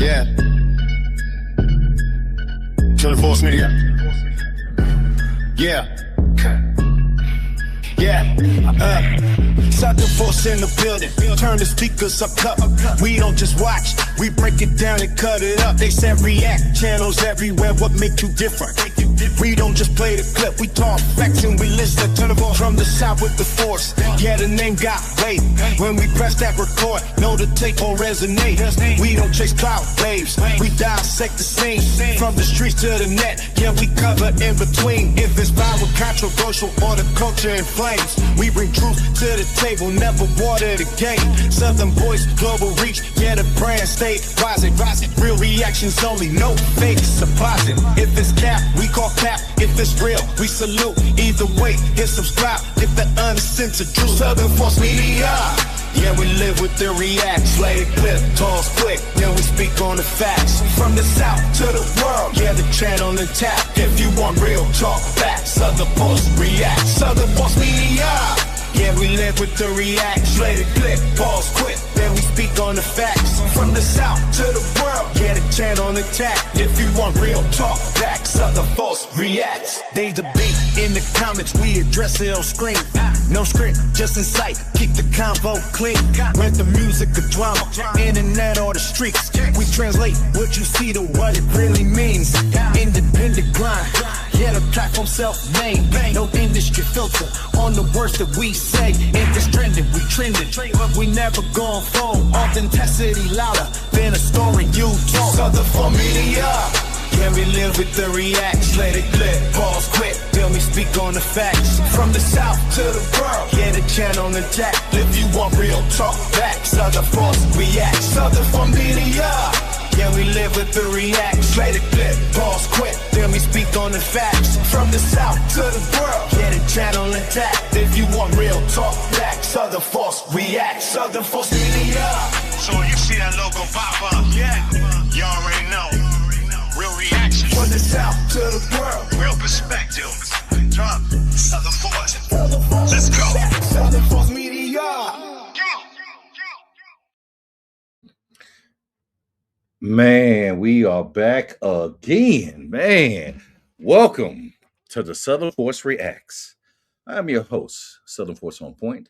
Yeah. Kill the force nigga. Yeah. Southern force in the building. Turn the speakers up. We don't just watch, we break it down and cut it up. They said react, channels everywhere. What make you different? We don't just play the clip, we talk facts and we listen to the voice from the south with the force. Yeah, the name got weight. When we press that record, know the tape will resonate. We don't chase cloud waves, we dissect the scene. From the streets to the net, yeah, we cover in between. If it's viral, controversial, or the culture in flames, we bring truth to the table, never water the game. Southern voice, global reach, yeah, the brand stay rising. Real reactions only, no fake supposing. If it's cap, we call cap. If it's real, we salute. Either way, hit subscribe. If the uncensored truth, Southern Force Media. Yeah, we live with the reacts. Lay it clip, toss quick. Then we speak on the facts. From the south to the world, yeah, the channel and tap. If you want real talk facts, Southern Force React. Southern Force Media. Yeah, we live with the reacts. Lay the clip, pause quick. Then we speak on the facts. From the south to the world, yeah, the channel on the tap. If you want real talk facts, Southern Force Reacts. They debate in the comments, we address it on screen. No script, just in sight, keep the convo clean. Rent the music, the drama, internet or the streets. We translate what you see to what it really means. Independent grind, yeah, the platform self-made. No industry filter on the words that we say. If it's trending, we trending, but we never gon' fold. Authenticity louder than a story you told. Southern Force Media. Yeah, we live with the reacts, let it clip, pause quick, till we speak on the facts. From the south to the world, yeah, the channel on the tap. If you want real talk facts, Southern Force Reacts, Southern Force Media. Yeah, we live with the reacts, let it clip, pause quick, till we speak on the facts. From the south to the world, yeah, the channel on the tap. If you want real talk facts, Southern Force Reacts, Southern Force Media. So you see that logo pop up, yeah, you already know. Real reactions. From the south to the world. Real perspective. Drop. Southern Force. Let's go. Southern Force Media. Man, we are back again. Man, welcome to the Southern Force Reacts. I'm your host, Southern Force On Point.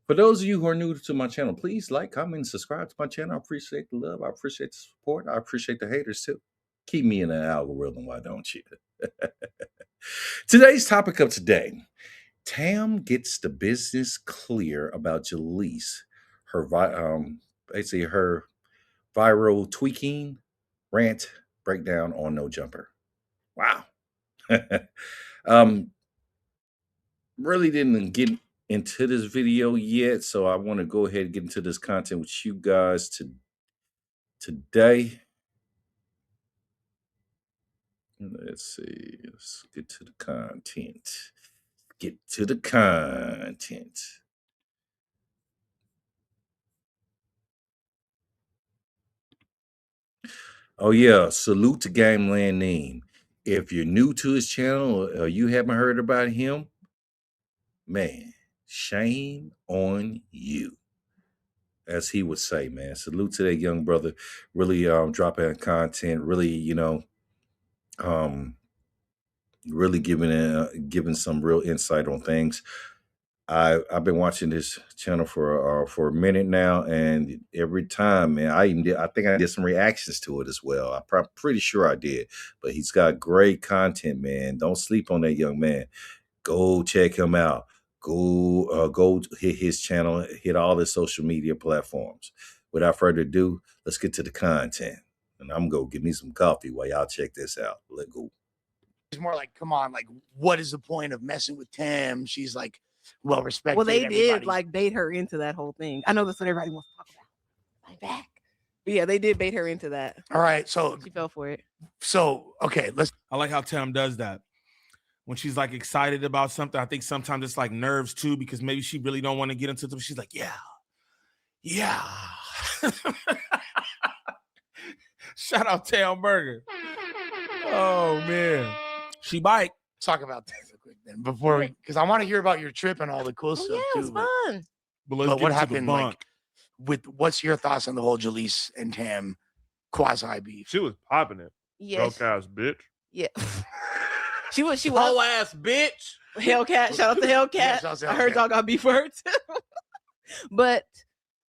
For those of you who are new to my channel, please like, comment, and subscribe to my channel. I appreciate the love. I appreciate the support. I appreciate the haters too. Keep me in the algorithm, why don't you? Today's topic of today, Tam gets the business clear about Jaleec, basically her viral tweaking rant breakdown on No Jumper. Wow. Really didn't get into this video yet, so I want to go ahead and get into this content with you guys today. Let's see. Let's get to the content. Oh, yeah. Salute to Gameland Name. If you're new to his channel or you haven't heard about him, man, shame on you. As he would say, man. Salute to that young brother. Really dropping content. Really, really giving some real insight on things. I've been watching this channel for a minute now, and every time, man, I think I did some reactions to it as well. I'm pretty sure I did, but he's got great content, man. Don't sleep on that young man. Go check him out. Go hit his channel, hit all his social media platforms. Without further ado, let's get to the content. And I'm going to get me some coffee while y'all check this out. Let's go. It's more like, come on, like, what is the point of messing with Tam? She's like well respected. Well, they did like bait her into that whole thing. I know that's what everybody wants to talk about. My back. But yeah, they did bait her into that. All right, so she fell for it. So okay, I like how Tam does that. When she's like excited about something, I think sometimes it's like nerves too, because maybe she really don't want to get into it. She's like, yeah. Shout out Tam Burger. Oh man, she bite. Talk about that real quick then before we, because I want to hear about your trip and all the cool stuff yeah, too. It was fun. But what happened? Like, what's your thoughts on the whole Jaleec and Tam quasi beef. She was popping it. Yeah, Broke ass bitch. yeah. She was Whole ass bitch. Hellcat. Shout out to Hellcat. Yeah, shout out to I heard Hellcat. y'all got beef for her too. But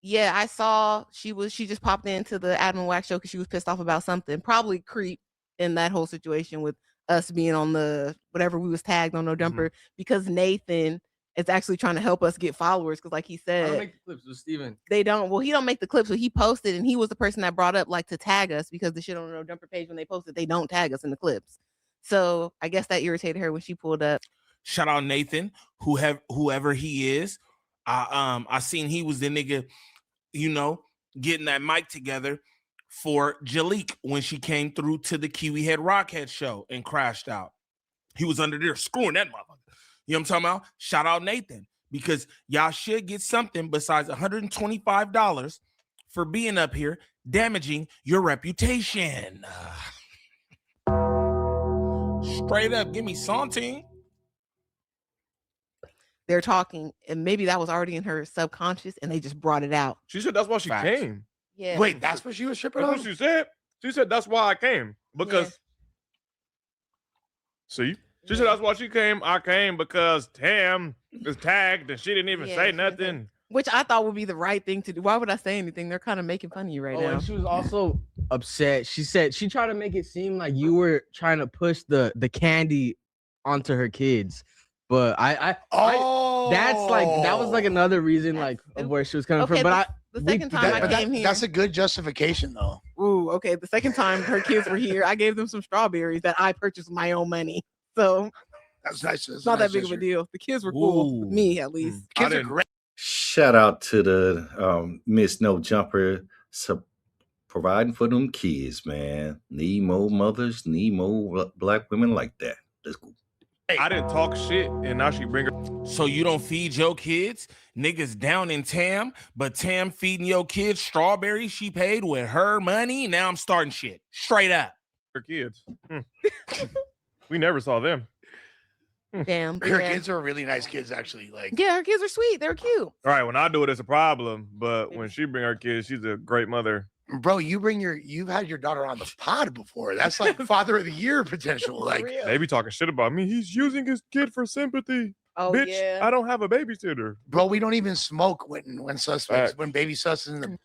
yeah, I saw she just popped into the Adam Wax show because she was pissed off about something. Probably creep in that whole situation with us being on the whatever we was tagged on No Jumper because Nathan is actually trying to help us get followers because like he I don't said make the clips with Steven. they don't. Well, he don't make the clips, so he posted and he was the person that brought up like to tag us because the shit on the No Jumper page when they posted they don't tag us in the clips. So I guess that irritated her when she pulled up. Shout out Nathan, whoever he is. I seen he was the nigga, you know, getting that mic together for Jaleek when she came through to the Kiwi Head Rockhead show and crashed out. He was under there screwing that motherfucker. You know what I'm talking about? Shout out Nathan, because y'all should get something besides $125 for being up here damaging your reputation. Straight up, give me something. They're talking, and maybe that was already in her subconscious, and they just brought it out. She said that's why she Facts. came. Yeah. Wait, that's what she was tripping That's on? what she said. She said that's why I came. Because see? She said that's why she came. I came because Tam is tagged and she didn't even Yeah, say she didn't say- nothing. Which I thought would be the right thing to do. Why would I say anything? They're kind of making fun of you right now. And she was also upset. She said she tried to make it seem like you were trying to push the candy onto her kids. But I that's like that was like another reason like of where she was coming from. But the second time I came here, That's a good justification, though. ooh, okay. The second time her kids were here, I gave them some strawberries that I purchased with my own money. So That's nice. it's not that big of a deal. The kids were cool with me, at least. Kids are great. Shout out to the Miss No Jumper providing for them kids, man. Need more mothers, need more black women like that. Let's go. I didn't talk shit, and now she bring her. So you don't feed your kids? Niggas down in Tam, but Tam feeding your kids strawberries she paid with her money? Now I'm starting shit. Straight up. Her kids. We never saw them. Damn. Her yeah. kids are really nice kids, actually. Like, Yeah, her kids are sweet. They're cute. All right, when I do it, it's a problem. But when she bring her kids, she's a great mother. bro, you've had your daughter on the pod before. That's like father of the year potential. Like, They be talking shit about me. He's using his kid for sympathy. Oh, Bitch, yeah. I don't have a babysitter. bro, we don't even smoke when suspects, when baby sus is in the.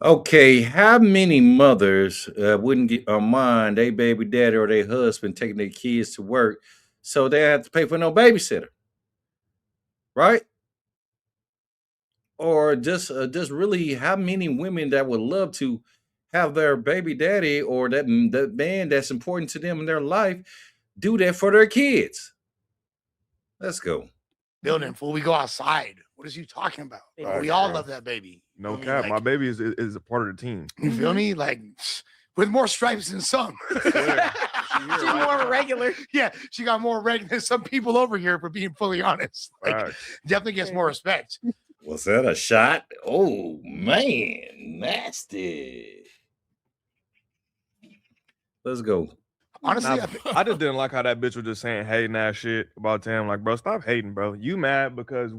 Okay, how many mothers wouldn't get mind their baby daddy or their husband taking their kids to work so they have to pay for no babysitter, right? Or just really how many women that would love to have their baby daddy or that man that's important to them in their life do that for their kids? Let's go. Building, fool. We go outside. What is you talking about? Bro? Right, We all bro. love that baby. No You know, cap. like, My baby is a part of the team. You feel me? Like, with more stripes than some. She's more regular. Yeah, she got more reg than some people over here, for being fully honest. Like, Facts. definitely gets more respect. Was that a shot? Oh man, nasty. Let's go. Honestly, Nah, I just didn't like how that bitch was just saying hating ass shit about Tam. Like, bro, stop hating, bro. You mad because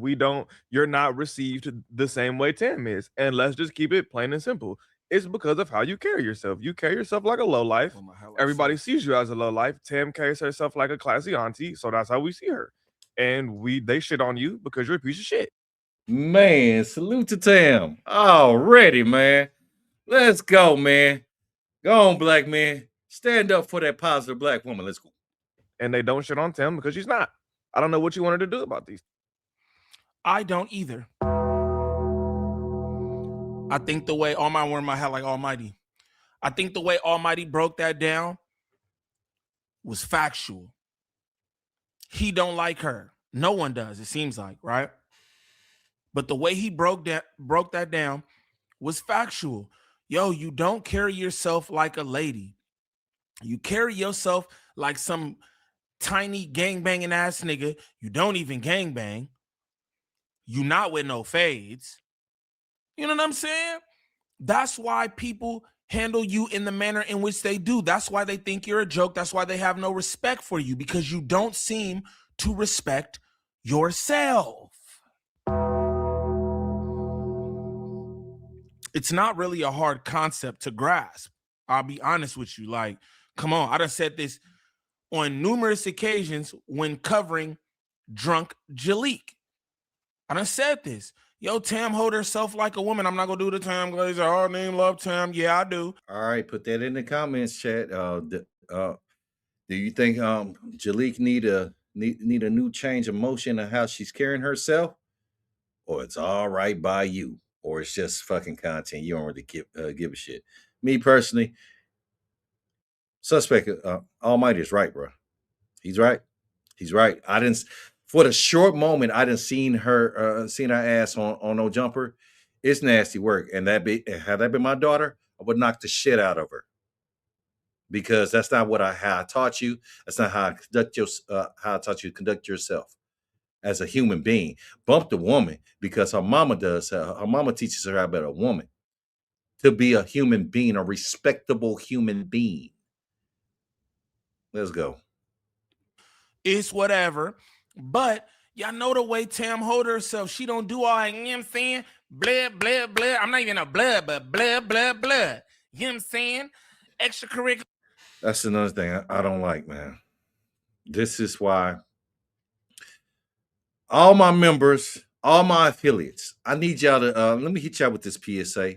you're not received the same way Tam is. And let's just keep it plain and simple. It's because of how you carry yourself. You carry yourself like a low life. Everybody sees you as a low life. Tam carries herself like a classy auntie. So that's how we see her. And they shit on you because you're a piece of shit. Man, salute to Tam. Already, man. Let's go, man. Go on, black man. Stand up for that positive black woman. Let's go. And they don't shit on Tam because she's not. I don't know what you wanted to do about these. I don't either. I think the way Almighty, wearing my hat like Almighty. I think the way Almighty broke that down was factual. He don't like her. No one does, it seems like, right? But the way he broke that down was factual. Yo, you don't carry yourself like a lady. You carry yourself like some tiny gangbanging ass nigga. You don't even gangbang. You not with no fades. You know what I'm saying? That's why people handle you in the manner in which they do. That's why they think you're a joke. That's why they have no respect for you, because you don't seem to respect yourself. It's not really a hard concept to grasp. I'll be honest with you. Like, come on. I done said this on numerous occasions when covering Drunk Jaleec. I done said this. Yo, Tam hold herself like a woman. I'm not gonna do the Tam Glazer. Oh, name love Tam. Yeah, I do. All right, put that in the comments, chat. Do you think Jaleec need a new change of motion of how she's carrying herself, or it's all right by you, or it's just fucking content you don't really give a shit? Me personally, suspect Almighty is right, bro. He's right. I didn't. For the short moment, I didn't seen her ass on No Jumper. It's nasty work, and had that been my daughter, I would knock the shit out of her. Because that's not how I taught you. That's not how I taught you to conduct yourself as a human being. Bump the woman because her mama does. Her mama teaches her how to be a woman, to be a human being, a respectable human being. Let's go. It's whatever. But y'all know the way Tam hold herself. She don't do all that, you know what I'm saying? Blah, blah, blah. I'm not even a blah, but blah, blah, blah. You know what I'm saying? Extracurricular. That's another thing I don't like, man. This is why all my members, all my affiliates, I need y'all to, let me hit y'all with this PSA.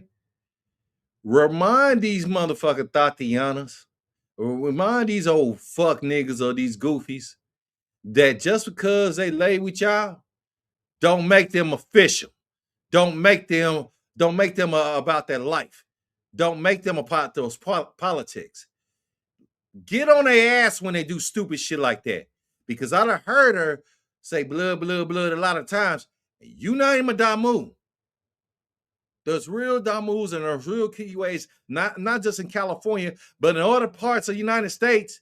Remind these motherfucking Tatianas, remind these old fuck niggas or these goofies that just because they lay with y'all, don't make them official. Don't make them about their life. Don't make them about those politics. Get on their ass when they do stupid shit like that. Because I done heard her say blood, blood, blood a lot of times. You not even a Damu. There's real Damus and there's real Kiwis, not just in California, but in other parts of the United States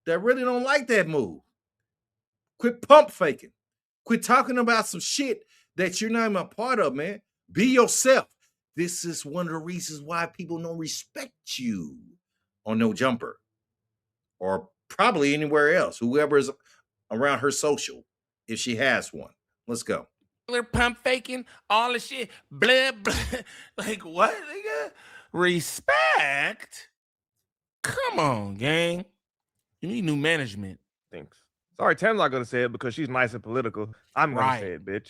that really don't like that move. Quit pump faking. Quit talking about some shit that you're not even a part of, man. Be yourself. This is one of the reasons why people don't respect you on No Jumper or probably anywhere else, whoever is around her social, if she has one. Let's go. Pump faking, all the shit, blah, blah. Like, what, nigga? Respect? Come on, gang. You need new management. Thanks. Sorry, Tam's not going to say it because she's nice and political. I'm going to say it, bitch.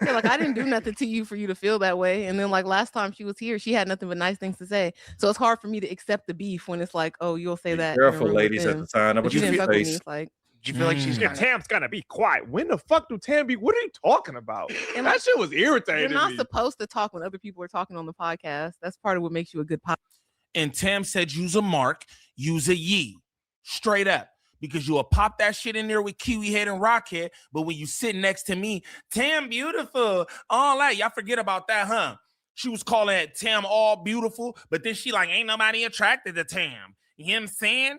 Yeah, like I didn't do nothing to you for you to feel that way. And then like last time she was here, she had nothing but nice things to say. So it's hard for me to accept the beef when it's like, oh, you'll say that. Careful, ladies, at the time. But you didn't fuck with me. It's like, do you feel like she's Tam's gonna be quiet? When the fuck do Tam be? What are you talking about? And that shit was irritating. You're not supposed to talk when other people are talking on the podcast. That's part of what makes you a good podcast. And Tam said, use a mark, use a ye. Straight up. Because you'll pop that shit in there with Kiwi Head and Rockhead. But when you sit next to me, Tam beautiful, all that. Y'all forget about that, huh? She was calling it Tam all beautiful, but then she like, ain't nobody attracted to Tam. You know what I'm saying?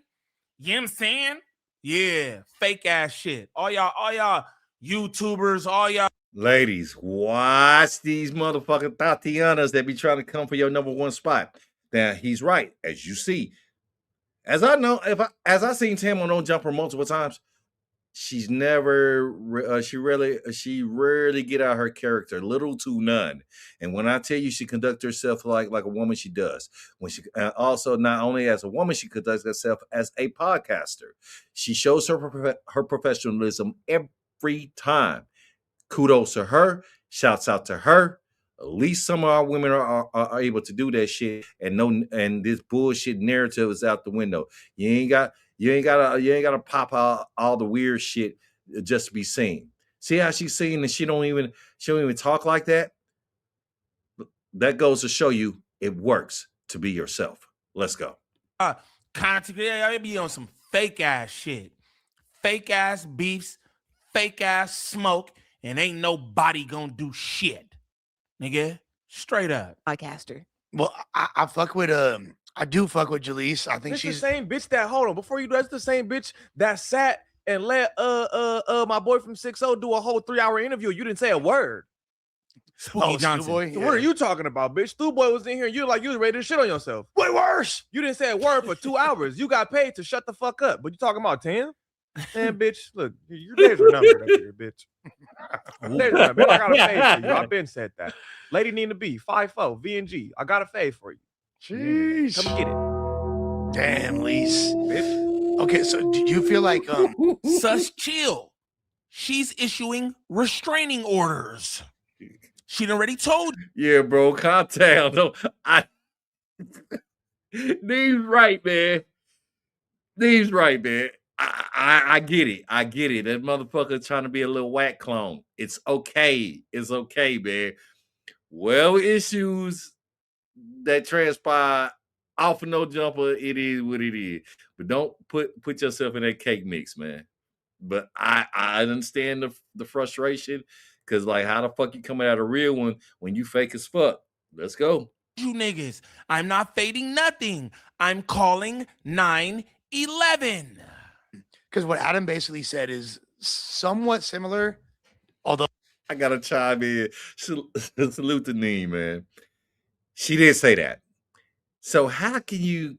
You know what I'm saying? Yeah, fake ass shit. All y'all YouTubers, all y'all. Ladies, watch these motherfucking Tatianas that be trying to come for your number one spot. Now, he's right. As you see, as I know, as I seen Tam on No Jumper multiple times, she's never, she rarely get out her character, little to none. And when I tell you she conducts herself like a woman, she does. When she also not only as a woman, she conducts herself as a podcaster. She shows her professionalism every time. Kudos to her. Shouts out to her. At least some of our women are able to do that shit, and this bullshit narrative is out the window. You ain't gotta pop out all the weird shit just to be seen. See how she's seen and she don't even talk like that? That goes to show you it works to be yourself. Let's go. Content, I be on some fake ass shit, fake ass beefs, fake ass smoke, and ain't nobody gonna do shit. Nigga, straight up. Podcaster. Well, I fuck with I do fuck with Jaleec. I think she's the same bitch that hold on before you do. That's the same bitch that sat and let my boy from 6-0 do a whole 3-hour interview. You didn't say a word. Spooky Johnson. Boy, so what are you talking about, bitch? Stu Boy was in here. You was ready to shit on yourself. Way worse. You didn't say a word for 2 hours. You got paid to shut the fuck up. But you talking about Tam? Man, bitch, look, your days are numbered up here, bitch. Your days are numbered. I got a fade for you. I've been said that. Lady Nina B, 5'4", VNG. I got a fade for you. Jeez. Come get it. Damn, Lise. Bitch. Okay, so do you feel like Sus, chill. She's issuing restraining orders. She'd already told you. Yeah, bro, calm down. No, Dee's right, man. Dee's right, man. I get it. I get it. That motherfucker trying to be a little whack clone. It's okay. It's okay, man. Well, issues that transpire off of no jumper, it is what it is. But don't put yourself in that cake mix, man. But I understand the frustration, because like, how the fuck you coming out a real one when you fake as fuck? Let's go. You niggas, I'm not fading nothing. I'm calling 9/11. because what Adam basically said is somewhat similar, although I gotta chime in. Salute to Nee, man. She did say that. So how can you?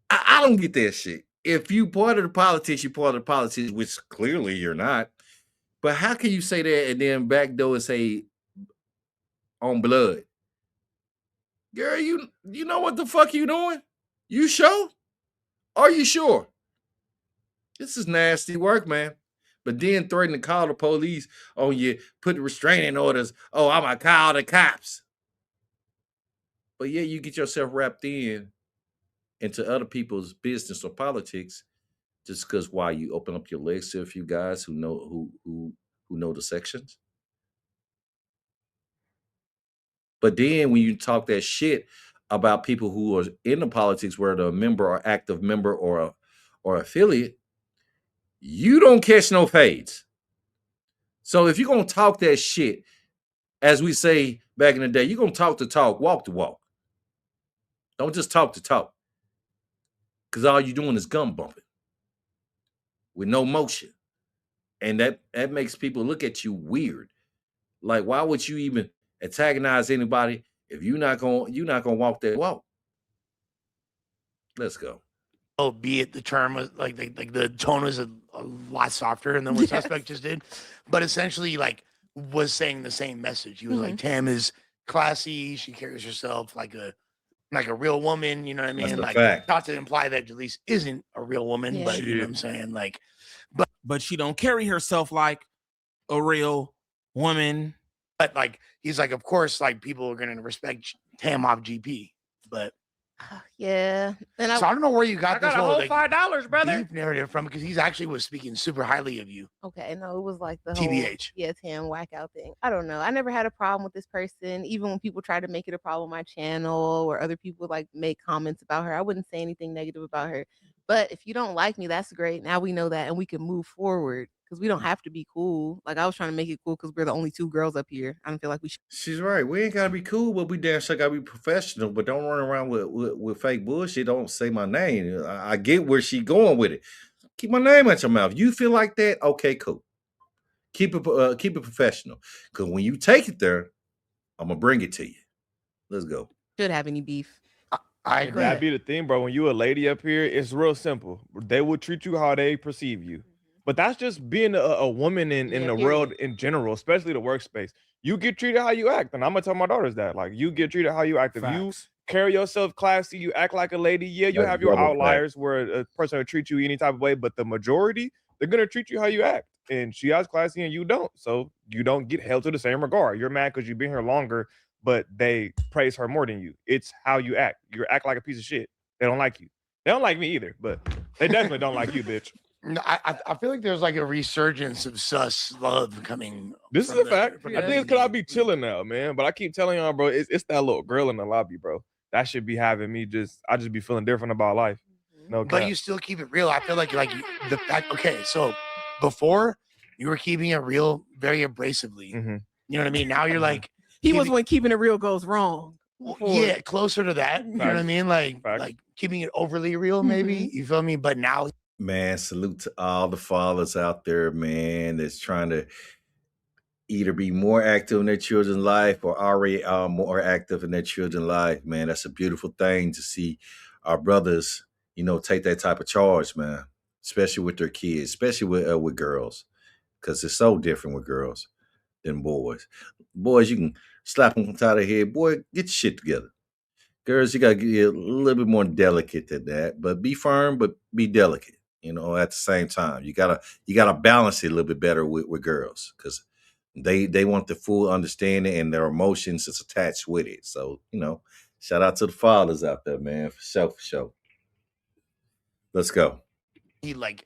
I don't get that shit. If you part of the politics, you part of the politics, which clearly you're not. But how can you say that and then backdoor and say on blood? Girl, you know what the fuck you doing? You sure? Are you sure? This is nasty work, man. But then threaten to call the police on you, put restraining orders. Oh, I'm gonna call the cops. But yeah, you get yourself wrapped into other people's business or politics just because why you open up your legs to a few guys who know the sections. But then when you talk that shit about people who are in the politics, whether a member or active member or affiliate, you don't catch no fades. So if you're gonna talk that shit, as we say back in the day, you're gonna talk the talk, walk the walk. Don't just talk the talk. Because all you're doing is gum bumping with no motion. And that makes people look at you weird. Like, why would you even antagonize anybody if you're not gonna walk that walk? Let's go. be it the term was like the tone was a lot softer than what Suspect just did, but essentially like was saying the same message. He was like, Tam is classy, she carries herself like a real woman, you know what I mean? That's a Like, fact. not to imply that Jaleec isn't a real woman, Yeah. but you know what I'm saying? Like, But she don't carry herself like a real woman. but like he's like, of course, like people are gonna respect Tam off GP, but Yeah. And so I don't know where you got I this got a whole whole like, $5, brother. beef narrative from, because he's actually was speaking super highly of you. okay, no, it was like the whole TBH. Tam whack out thing. I don't know. I never had a problem with this person, even when people tried to make it a problem on my channel or other people like make comments about her. I wouldn't say anything negative about her. But if you don't like me, that's great. Now we know that and we can move forward because we don't have to be cool. Like I was trying to make it cool because we're the only two girls up here. I don't feel like we should. She's right. We ain't gotta be cool, but we damn sure gotta be professional. But don't run around with fake bullshit. Don't say my name. I get where she going with it. Keep my name out your mouth. You feel like that? Okay, cool. Keep it professional. Because when you take it there, I'm gonna bring it to you. Let's go. Should have any beef. I agree. That'd be the thing, bro. When you a lady up here, it's real simple. They will treat you how they perceive you. But that's just being a woman in Yeah, the period. world in general, especially the workspace. You get treated how you act. And I'm gonna tell my daughters that. Like, you get treated how you act. If you Facts. carry yourself classy, you act like a lady, yeah, you That's have your double fact. outliers where a person will treat you any type of way, but the majority, they're gonna treat you how you act. And she acts classy and you don't. So you don't get held to the same regard. You're mad because you've been here longer, but they praise her more than you. It's how you act. You act like a piece of shit. They don't like you. They don't like me either, but they definitely don't like you, bitch. No, I feel like there's like a resurgence of sus love coming. This is from a fact. from I think it's because I be chilling now, man. But I keep telling y'all, bro, it's that little girl in the lobby, bro. That should be having me I just be feeling different about life. No But cap. you still keep it real. I feel like the fact. Okay, so before you were keeping it real very abrasively. Mhm. You know what I mean? Now you're like, He was keeping- when keeping it real goes wrong. yeah, closer to that. You know what I Facts. mean? Like Facts. keeping it overly real, maybe. You feel me? But now Man, salute to all the fathers out there, man, that's trying to either be more active in their children's life or already are more active in their children's life, man. That's a beautiful thing to see our brothers, take that type of charge, man. especially with their kids, especially with girls, because it's so different with girls than boys. Boys, you can slap them upside the head. Boy, get your shit together. Girls, you gotta get a little bit more delicate than that, but be firm, but be delicate. At the same time, you gotta balance it a little bit better with girls because they want the full understanding and their emotions is attached with it. So shout out to the fathers out there, man, for sure, for sure. Let's go. He feel like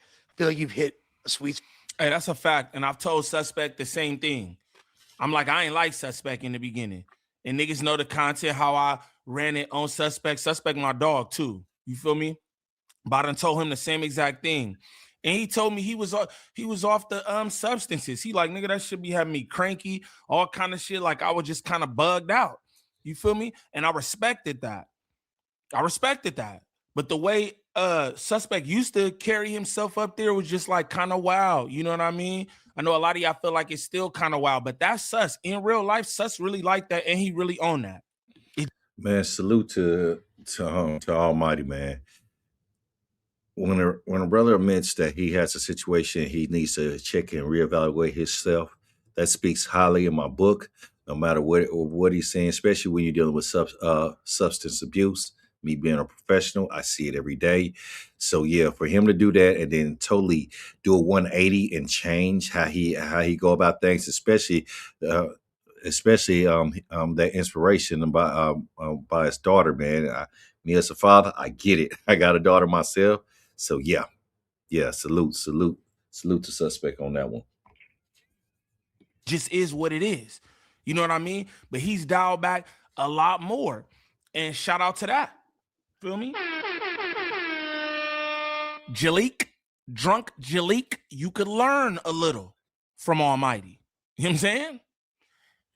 you've hit a sweet. Hey, that's a fact. And I've told Suspect the same thing. I'm like, I ain't like Suspect in the beginning. And niggas know the content, how I ran it on Suspect. Suspect my dog too. You feel me? But I done told him the same exact thing. And he told me he was off the substances. He like, nigga, that should be having me cranky, all kind of shit. Like I was just kind of bugged out. You feel me? And I respected that. But the way Suspect used to carry himself up there was just like kind of wild. You know what I mean? I know a lot of y'all feel like it's still kind of wild, but that's Sus. In real life, Sus really like that, and he really owned that. Man, salute to Almighty, man. When a brother admits that he has a situation he needs to check and reevaluate himself, that speaks highly in my book. No matter what he's saying, especially when you're dealing with substance abuse. Me being a professional, I see it every day. So yeah, for him to do that and then totally do a 180 and change how he go about things, especially that inspiration by his daughter, man. Me as a father, I get it. I got a daughter myself. So yeah, salute to Suspect on that one. Just is what it is. You know what I mean? But he's dialed back a lot more. And shout out to that. Feel me? Jaleec, drunk Jaleec, you could learn a little from Almighty. You know what I'm saying?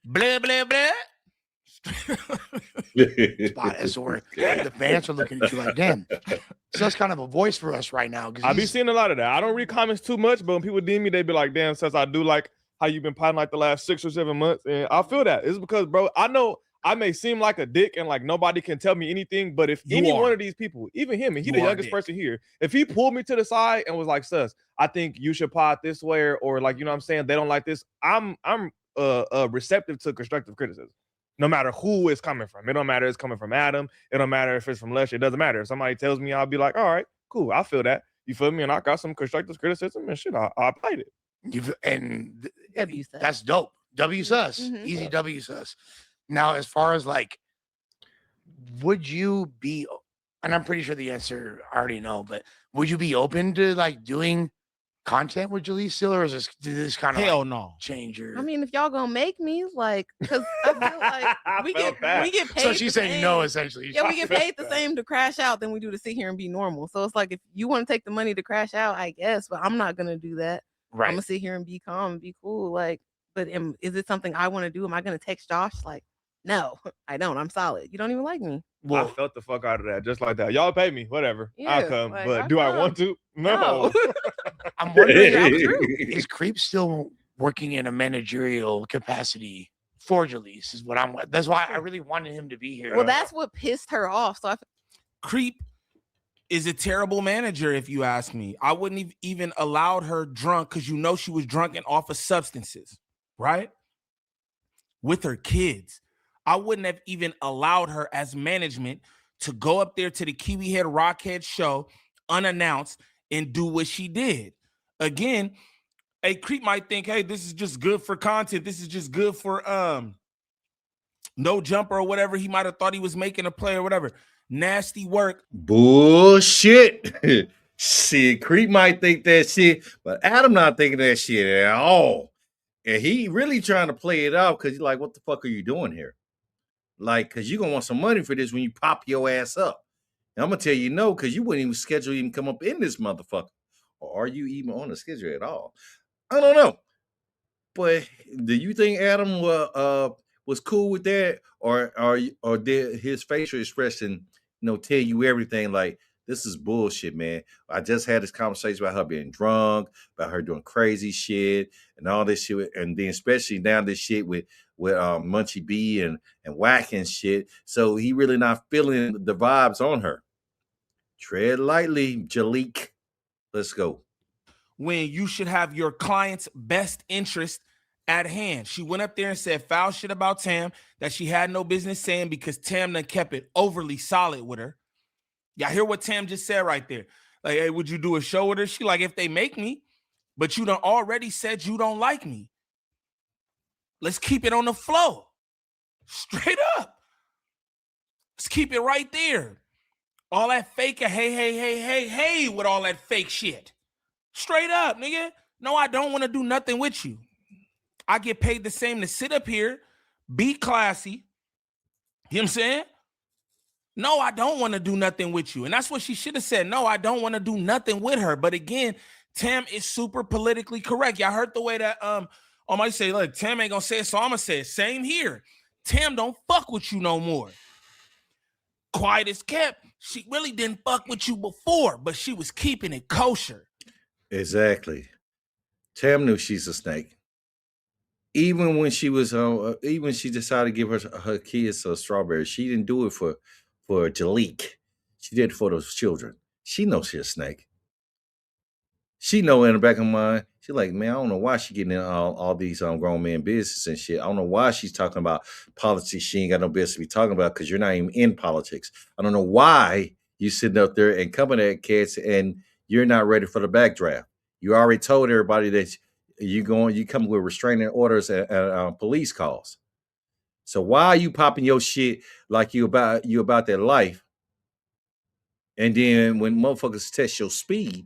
Blah, blah, blah. The fans are looking at you like, damn. So that's kind of a voice for us right now. I be seeing a lot of that. I don't read comments too much, but when people DM me, they be like, damn, Sus, I do like how you've been potting like the last 6 or 7 months. And I feel that. It's because, bro, I know I may seem like a dick and like nobody can tell me anything, but if one of these people, even him, and he's the youngest person here, if he pulled me to the side and was like, Sus, I think you should pot this way, or like, you know what I'm saying, they don't like this, I'm receptive to constructive criticism. No matter who it's coming from. It don't matter if it's coming from Adam. It don't matter if it's from Lush. It doesn't matter. If somebody tells me, I'll be like, all right, cool. I feel that. You feel me? And I got some constructive criticism and shit. I played it. That's dope. W sus. Mm-hmm. Easy W sus. Now, as far as like, would you be, and I'm pretty sure the answer I already know, but would you be open to like doing content with Jaleec still, or is this kind of hell like no change your? I mean, if y'all gonna make me like, because I feel like we get paid. So she's saying no, essentially. Yeah, we get paid the same to crash out than we do to sit here and be normal. So it's like if you want to take the money to crash out, I guess, but I'm not gonna do that. Right. I'm gonna sit here and be calm and be cool. Like, but is it something I want to do? Am I gonna text Josh like, no, I don't. I'm solid. You don't even like me. Well, I felt the fuck out of that, just like that. Y'all pay me, whatever. Yeah, I'll come. like, but do I want to? No. I'm wondering, is Creep still working in a managerial capacity for Jaleec? Is what I'm. That's why I really wanted him to be here. Well, that's what pissed her off. So Creep is a terrible manager, if you ask me. I wouldn't have even allowed her drunk because she was drunk and off of substances, right? With her kids. I wouldn't have even allowed her as management to go up there to the Kiwi Head Rockhead show unannounced and do what she did. Again, a Creep might think, hey, this is just good for content. This is just good for no jumper or whatever. He might have thought he was making a play or whatever. Nasty work. Bullshit. See, Creep might think that shit, but Adam not thinking that shit at all. And he really trying to play it out because he's like, what the fuck are you doing here? Like, because you're going to want some money for this when you pop your ass up. And I'm going to tell you no, because you wouldn't even schedule even come up in this motherfucker. Or are you even on the schedule at all? I don't know. But do you think Adam was cool with that? Or did his facial expression, tell you everything like, this is bullshit, man. I just had this conversation about her being drunk, about her doing crazy shit and all this shit. And then especially now this shit with Munchie B and Whack and shit. So he really not feeling the vibes on her. Tread lightly, Jaleec. Let's go. When you should have your client's best interest at hand. She went up there and said foul shit about Tam that she had no business saying because Tam done kept it overly solid with her. Y'all hear what Tam just said right there? Like, hey, would you do a show with her? She like, if they make me, but you done already said you don't like me. Let's keep it on the flow. Straight up. Let's keep it right there. All that fake, hey, with all that fake shit. Straight up, nigga. No, I don't want to do nothing with you. I get paid the same to sit up here, be classy. You know what I'm saying? No, I don't want to do nothing with you. And that's what she should have said. No, I don't want to do nothing with her. But again, Tam is super politically correct. Y'all heard the way that I might say, look, Tam ain't gonna say it, so I'm gonna say it. Same here. Tam don't fuck with you no more. Quiet as kept. She really didn't fuck with you before, but she was keeping it kosher. Exactly. Tam knew she's a snake. Even when she was even she decided to give her kids a strawberry, she didn't do it for Jaleec. She did it for those children. She knows she's a snake. She know in the back of her mind, she's like, man, I don't know why she getting in all these grown men business and shit. I don't know why she's talking about politics. She ain't got no business to be talking about because you're not even in politics. I don't know why you sitting up there and coming at cats and you're not ready for the backdraft. You already told everybody that you come with restraining orders and police calls. So why are you popping your shit like you about that life? And then when motherfuckers test your speed,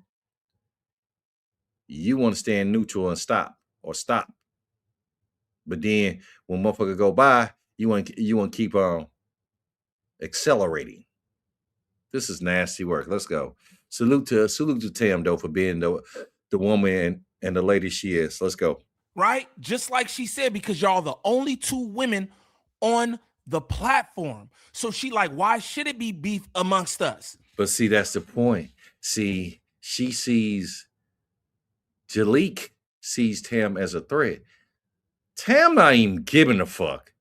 you want to stand neutral and stop. But then when motherfucker go by, you want to keep on accelerating. This is nasty work. Let's go. Salute to Tam though for being the woman and the lady she is. Let's go. Right? Just like she said, because y'all the only two women on the platform. So she like, why should it be beef amongst us? But see, that's the point. See, she sees Jaleec sees Tam as a threat. Tam not even giving a fuck.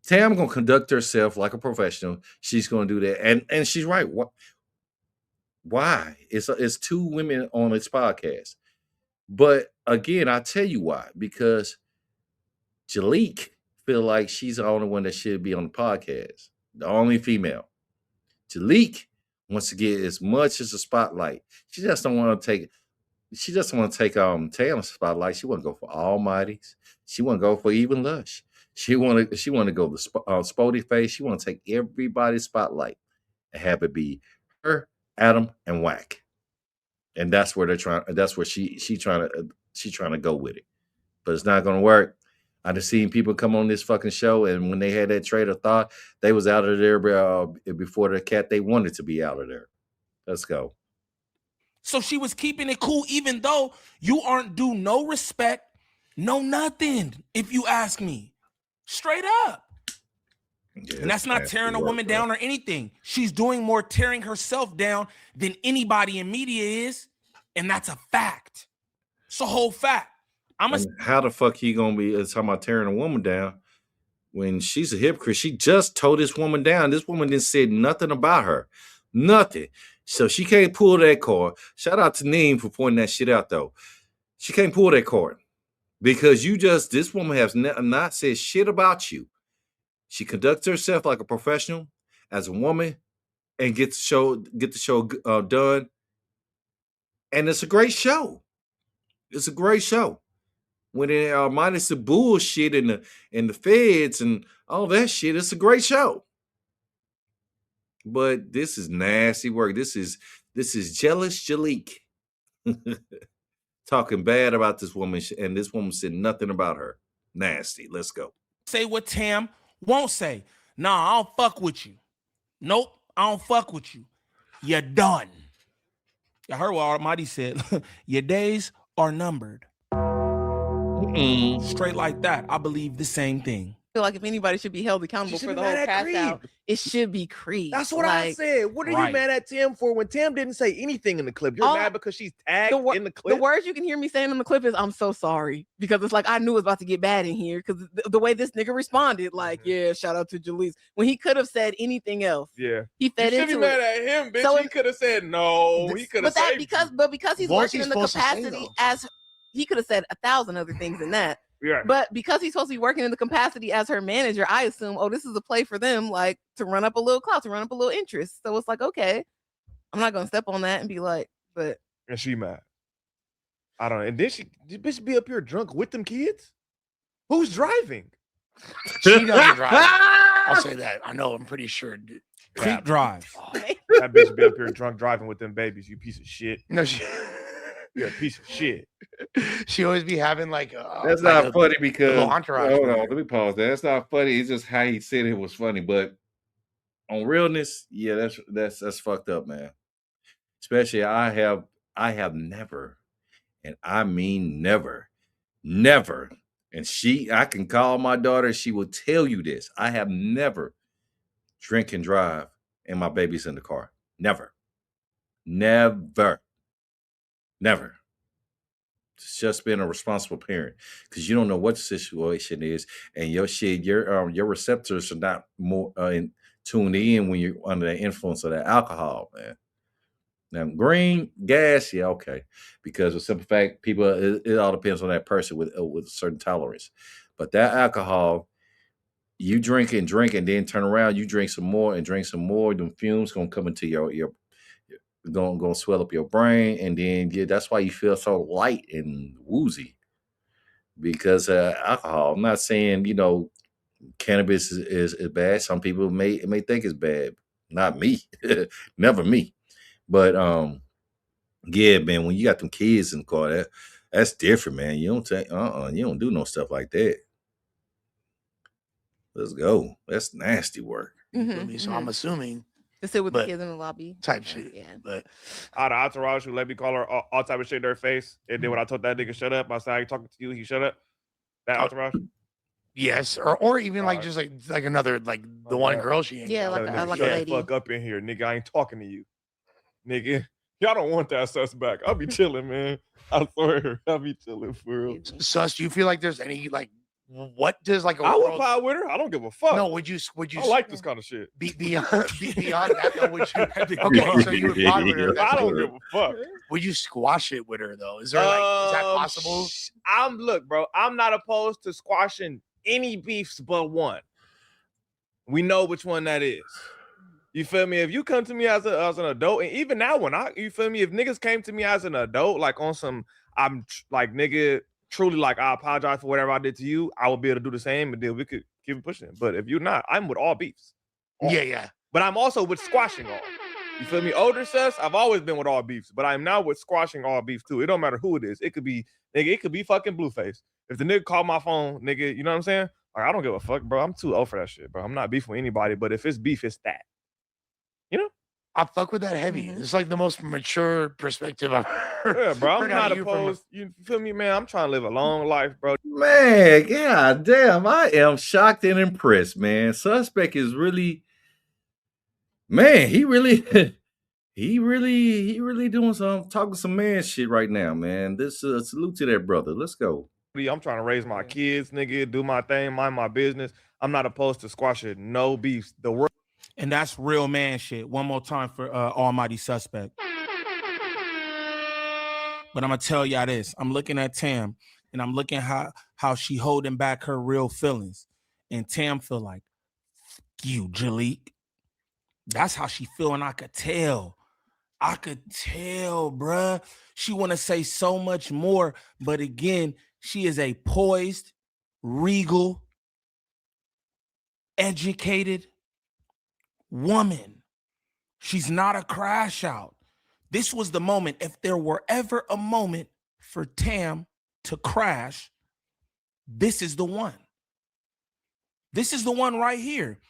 Tam gonna conduct herself like a professional. She's gonna do that, and she's right. Why? It's two women on this podcast. But again, I tell you why. Because Jaleec feel like she's the only one that should be on the podcast, the only female. Jaleec wants to get as much as a spotlight. She just don't want to take. She just want to take Tam's spotlight. She want to go for Almighty's. She want to go for Even Lush. She want to go the Spody Face. She want to take everybody's spotlight and have it be her, Adam, and Wack. And that's where they're trying. That's where she's trying to go with it. But it's not going to work. I just seen people come on this fucking show, and when they had that trade of thought, they was out of there before the cat they wanted to be out of there. Let's go. So she was keeping it cool, even though you aren't due no respect, no nothing, if you ask me. Straight up. Yeah, and that's not tearing a woman down or anything. She's doing more tearing herself down than anybody in media is. And that's a fact. It's a whole fact. How the fuck you gonna be talking about tearing a woman down when she's a hypocrite? She just tore this woman down. This woman didn't say nothing about her. Nothing. So she can't pull that card. Shout out to Neem for pointing that shit out, though. She can't pull that card because this woman has not said shit about you. She conducts herself like a professional as a woman and get the show done. And it's a great show. It's a great show. When it minus the bullshit and the feds and all that shit, it's a great show. But this is nasty work. This is jealous Jaleec talking bad about this woman, and this woman said nothing about her. Nasty. Let's go. Say what Tam won't say. Nah, I don't fuck with you. Nope, I don't fuck with you. You're done. I heard what Almighty said. Your days are numbered. Straight like that. I believe the same thing. feel like if anybody should be held accountable should for be the whole mad at crash out, Creed. it should be Creed. That's what I said. What are you mad at Tim for when Tim didn't say anything in the clip? You're mad because she's tagged in the clip? The words you can hear me saying in the clip is, I'm so sorry. Because it's like, I knew it was about to get bad in here. Because the way this nigga responded, like, yeah, shout out to Jaleec. When he could have said anything else. Yeah. He fed you into should be mad it. at him, bitch. So he could have said no. He could have said because he's working in the capacity as he could have said 1,000 other things than that. Yeah. But because he's supposed to be working in the capacity as her manager, I assume, this is a play for them, like to run up a little clout, to run up a little interest. So it's like, okay, I'm not gonna step on that and be like, but. And she mad. I don't know. And then she bitch be up here drunk with them kids. Who's driving? She doesn't drive. I'll say that. I know. I'm pretty sure. Creep drive. That bitch be up here drunk driving with them babies. You piece of shit. No, You're a piece of shit. She always be having like. That's like not funny because entourage. Hold on, let me pause. That's not funny. It's just how he said it was funny, but on realness, yeah, that's fucked up, man. Especially I have never, and I mean never, and I can call my daughter. She will tell you this. I have never drink and drive, and my baby's in the car. Never. It's just being a responsible parent because you don't know what the situation is, and your receptors are not more tuned in when you're under the influence of that alcohol, man. Now, green gas, yeah, okay, because of the simple fact, it all depends on that person with a certain tolerance. But that alcohol, you drink and then turn around, you drink some more and drink some more. Them fumes gonna come into your gonna swell up your brain, and then that's why you feel so light and woozy because alcohol. I'm not saying cannabis is bad. Some people may think it's bad. Not me, never me. But yeah, man. When you got them kids in the car, that's different, man. You don't take you don't do no stuff like that. Let's go. That's nasty work. So I'm assuming. To sit with the kids in the lobby. Type shit. Yeah. But out of entourage who let me call her all type of shit in her face. And then when I told that nigga shut up, I said, I ain't talking to you, he shut up. That entourage? Yes. Or even like just like another like the one girl she ain't. Yeah, like a lady. Fuck up in here, nigga. I ain't talking to you. Nigga. Y'all don't want that sus back. I'll be chilling, man. I swear. I'll be chilling for real. Sus, do you feel like there's any like what does like I would pie with her. I don't give a fuck. No, would you? I like this kind of shit. Beyond that, though, would you? Okay, so you would pie with her. I don't give a fuck. Would you squash it with her though? Is there like is that possible? Look, bro. I'm not opposed to squashing any beefs but one. We know which one that is. You feel me? If you come to me as an adult, and even now you feel me? If niggas came to me as an adult, like on some, I'm like nigga. Truly, like, I apologize for whatever I did to you. I will be able to do the same, and then we could keep pushing. But if you're not, I'm with all beefs. Yeah. But I'm also with squashing all. You feel me? Older sus, I've always been with all beefs, but I'm now with squashing all beefs too. It don't matter who it is. It could be, nigga, it could be fucking Blueface. If the nigga called my phone, nigga, you know what I'm saying? Like, I don't give a fuck, bro. I'm too old for that shit, bro. I'm not beefing with anybody, but if it's beef, it's that. You know? I fuck with that heavy. It's like the most mature perspective I've heard. Yeah, bro. I'm not opposed. You feel me, man? I'm trying to live a long life, bro. Man, god damn, I am shocked and impressed, man. Suspect is really, man, he really doing talking some man shit right now, man. This salute to that brother. Let's go. I'm trying to raise my kids, nigga, do my thing, mind my business. I'm not opposed to squashing no beefs. The world. And that's real man shit. One more time for Almighty Suspect. But I'm gonna tell y'all this. I'm looking at Tam, and I'm looking how she holding back her real feelings. And Tam feel like, you, Jaleec. That's how she feel, and I could tell. Bruh. She want to say so much more, but again, she is a poised, regal, educated woman. She's not a crash out. This was the moment. If there were ever a moment for Tam to crash, this is the one. This is the one right here.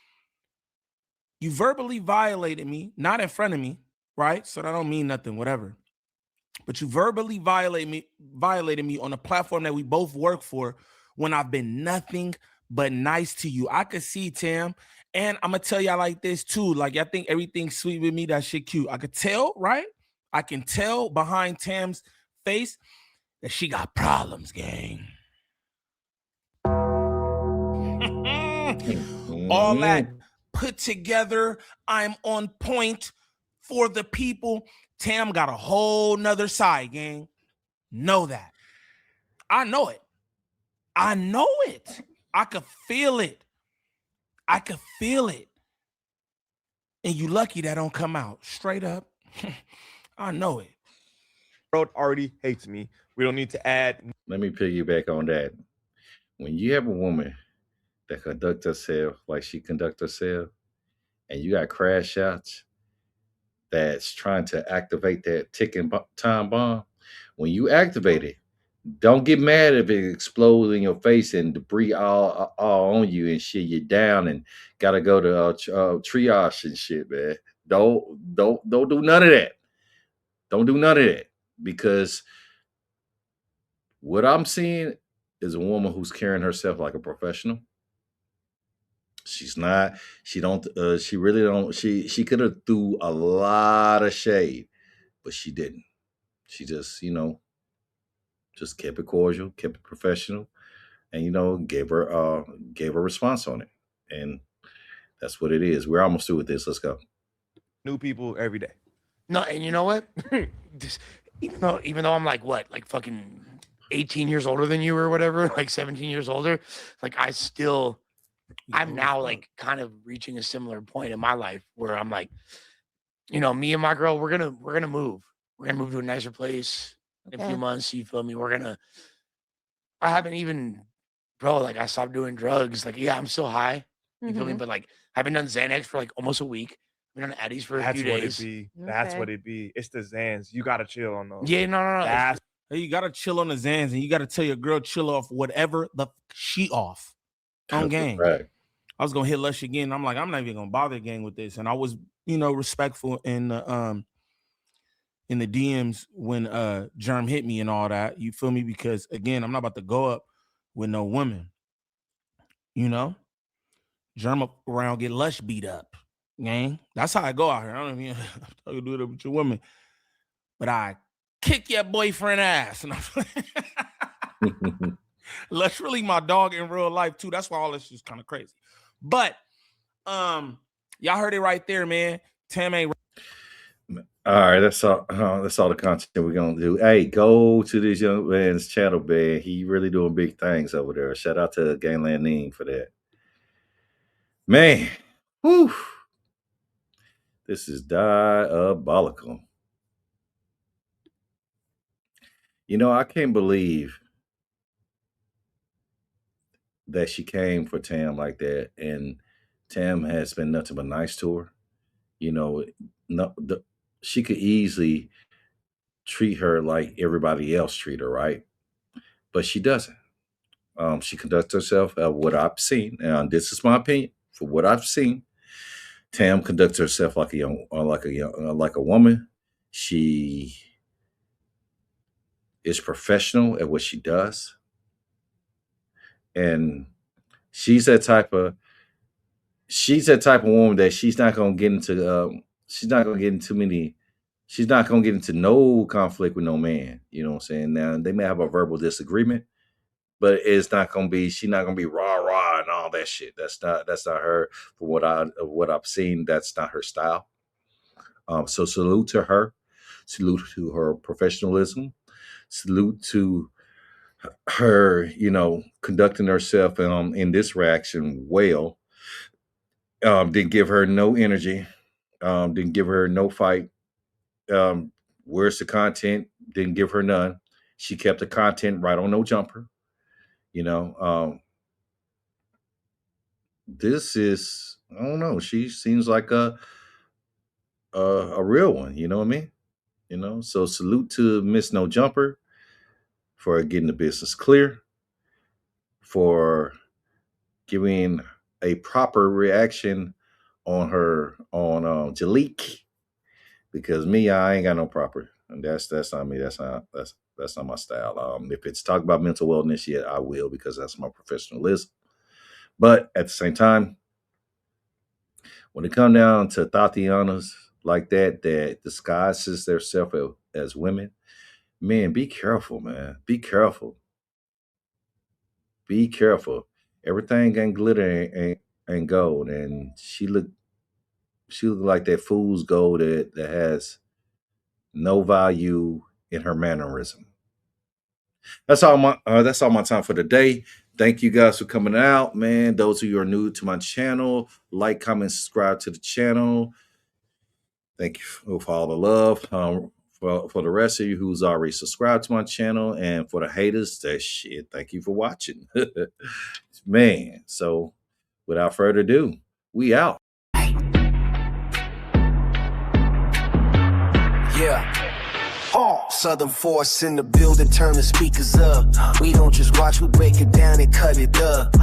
You verbally violated me, not in front of me, right? So that don't mean nothing, whatever. But you verbally violated me on a platform that we both work for when I've been nothing but nice to you. I could see, Tam. And I'm gonna tell y'all like this too. Like, I think everything's sweet with me. That shit cute. I could tell, right? I can tell behind Tam's face that she got problems, gang. All that put together, I'm on point for the people. Tam got a whole nother side, gang. Know that. I know it. I know it. I could feel it. I could feel it. And you lucky that don't come out. Straight up. I know it. World already hates me. We don't need to add. Let me piggyback on that. When you have a woman that conduct herself like she conduct herself, and you got crash outs that's trying to activate that ticking time bomb, when you activate it, don't get mad if it explodes in your face and debris all on you and shit. You're down and gotta go to triage and shit, man. Don't do none of that. Don't do none of that, because what I'm seeing is a woman who's carrying herself like a professional. She's not. She don't. She really don't. She could have threw a lot of shade, but she didn't. She just, just kept it cordial, kept it professional, and gave her a response on it, and that's what it is. We're almost through with this. Let's go. New people every day. No, and you know what? even though I'm like fucking 18 years older than you or whatever, like 17 years older, like I'm now like kind of reaching a similar point in my life where I'm like, me and my girl, we're gonna move. We're gonna move to a nicer place in a few months. You feel me? I haven't even, bro, like I stopped doing drugs. Like, yeah, I'm still high. You feel me? But like I haven't done Xanax for like almost a week. I've been on Addies for a few days. That's what it be. It's the Xans. You gotta chill on those. Yeah, no. You gotta chill on the Xans, and you gotta tell your girl chill off whatever she off. On gang. Right. I was gonna hit Lush again. I'm like, I'm not even gonna bother gang with this. And I was, respectful in the DMs when Germ hit me and all that. You feel me? Because again, I'm not about to go up with no woman. Germ up around get Lush beat up. Gang. That's how I go out here. I don't even do it with your woman. But I kick your boyfriend ass. And Lush really my dog in real life too. That's why all this is kind of crazy. But y'all heard it right there, man. Tam ain't. All right, that's all. That's all the content we're gonna do. Hey, go to this young man's channel, man. He really doing big things over there. Shout out to Gangland Ning for that. Man, whew. This is diabolical. I can't believe that she came for Tam like that, and Tam has been nothing but nice to her. She could easily treat her like everybody else treat her, right? But she doesn't. She conducts herself, what I've seen, and this is my opinion. For what I've seen, Tam conducts herself like a woman. She is professional at what she does, and she's that type of woman that she's not gonna get into. She's not gonna get into no conflict with no man. You know what I'm saying? Now they may have a verbal disagreement, but it's not gonna be. She's not gonna be rah and all that shit. That's not her. From what I've seen, that's not her style. So salute to her. Salute to her professionalism. Salute to her, conducting herself in this reaction well. Didn't give her no energy. Didn't give her no fight. Where's the content? Didn't give her none. She kept the content right on no jumper. This is, I don't know. She seems like a real one. You know what I mean? So salute to Miss No Jumper for getting the business clear, for giving a proper reaction on Jaleec, because I ain't got no proper, and that's not me. That's not my style. If it's talk about mental wellness, yeah, I will, because that's my professionalism. But at the same time, when it come down to Tatianas like that disguises themselves as women, man, be careful, man. Be careful. Be careful. Everything ain't glitter and gold. And she looked like that fool's gold that has no value in her mannerism. That's all my time for today. Thank you guys for coming out, man. Those of you who are new to my channel, like, comment, subscribe to the channel. Thank you for all the love. For the rest of you who's already subscribed to my channel, and for the haters, that shit, thank you for watching. Man, so without further ado, we out. Yeah. Southern Force in the building, turn the speakers up. We don't just watch, we break it down and cut it up.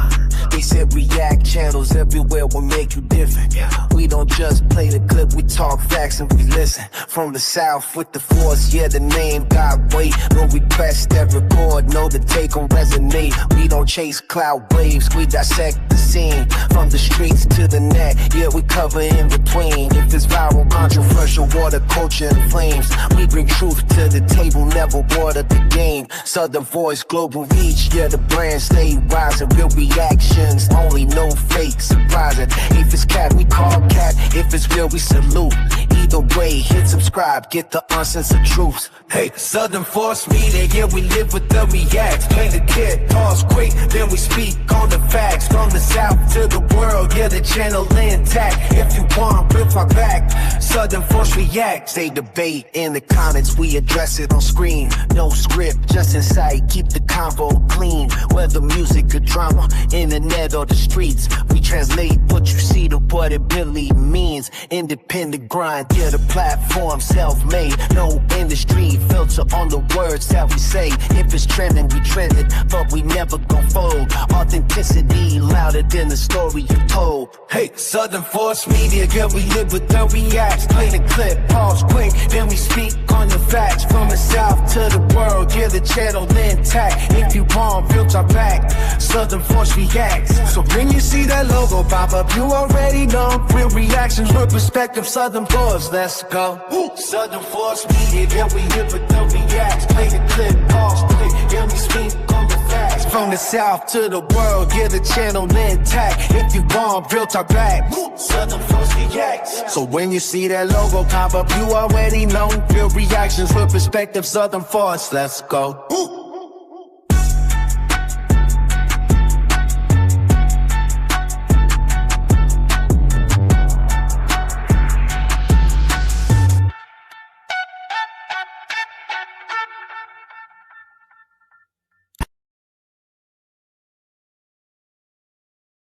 They said react channels everywhere will make you different. We don't just play the clip, we talk facts and we listen. From the south with the force, yeah, the name got weight. No request that record, know the take on resonate. We don't chase cloud waves, we dissect the scene. From the streets to the net, yeah, we cover in between. If it's viral, controversial, water, culture, and flames, we bring truth to the table, never water the game. Southern Voice, global reach, yeah, the brand stay rising. Real reactions, only no fake, surprising. If it's cat, we call cat. If it's real, we salute. Either way, hit subscribe, get the uncensored truths. Hey, Southern Force Media, yeah, we live with the reacts. Play the kid, pause quick, then we speak on the facts. From the south to the world, yeah, the channel intact. If you want, we'll talk back. Southern Force Reacts, they debate in the comments, we address it on screen. No script, just insight, keep the convo clean. Whether music or drama, internet or the streets, we translate what you see to what it really means. Independent grind, yeah, the platform self-made. No industry filter on the words that we say. If it's trending, we trend it, but we never gon' fold. Authenticity louder than the story you told. Hey, Southern Force Media, yeah, we live with the reacts. Play the clip, pause quick, then we speak on the facts. From the south to the world, yeah, the channel intact. If you want, real talk back. Southern Force Reacts. So when you see that logo pop up, you already know. Real reactions with perspective, Southern Force, let's go. Southern Force Media, yeah, we live with the reacts. Play the clip, pause quick, yeah, we speak on the facts. From the south to the world, yeah, the channel intact. If you want, real talk back. Southern Force Reacts. So when you see that logo pop up, you already know. Real reactions with perspective, Southern Force, let's go.